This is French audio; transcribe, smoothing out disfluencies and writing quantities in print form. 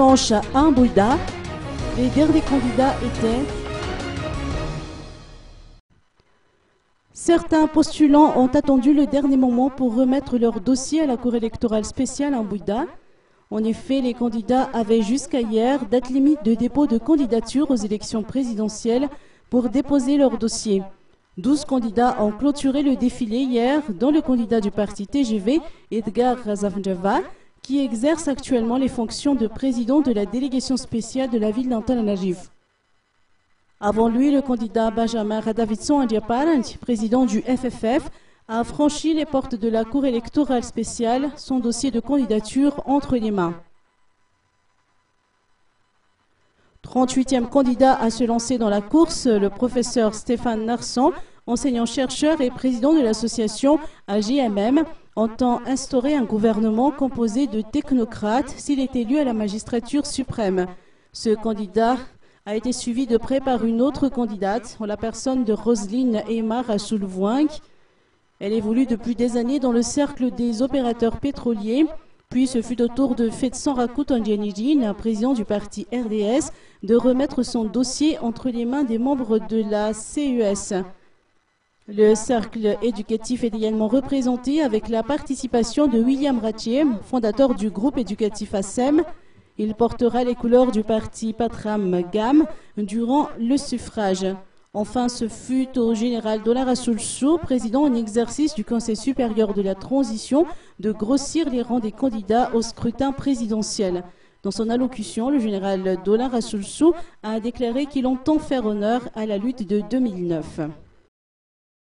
dimanche à Mbouida. Les derniers candidats étaient... Certains postulants ont attendu le dernier moment pour remettre leur dossier à la Cour électorale spéciale à Mbouida. En effet, les candidats avaient jusqu'à hier date limite de dépôt de candidature aux élections présidentielles pour déposer leur dossier. 12 candidats ont clôturé le défilé hier, dont le candidat du parti TGV, Edgar Razavndjava, qui exerce actuellement les fonctions de président de la délégation spéciale de la ville d'Antananarivo. Avant lui, le candidat Benjamin Radavidson Andiaparant, président du FFF, a franchi les portes de la Cour électorale spéciale, son dossier de candidature entre les mains. 38e candidat à se lancer dans la course, le professeur Stéphane Narsan, enseignant-chercheur et président de l'association AGMM, entend instaurer un gouvernement composé de technocrates s'il est élu à la magistrature suprême. Ce candidat a été suivi de près par une autre candidate, en la personne de Roselyne Emma Rasoul-Vouing. Elle évolue depuis des années dans le cercle des opérateurs pétroliers. Puis ce fut au tour de Fetsan Rakut Andianidine, président du parti RDS, de remettre son dossier entre les mains des membres de la CES. Le cercle éducatif est également représenté avec la participation de William Ratier, fondateur du groupe éducatif ASEM. Il portera les couleurs du parti Patram Gam durant le suffrage. Enfin, ce fut au général Dolar Soulsou, président en exercice du Conseil supérieur de la transition, de grossir les rangs des candidats au scrutin présidentiel. Dans son allocution, le général Dolar Soulsou a déclaré qu'il entend faire honneur à la lutte de 2009.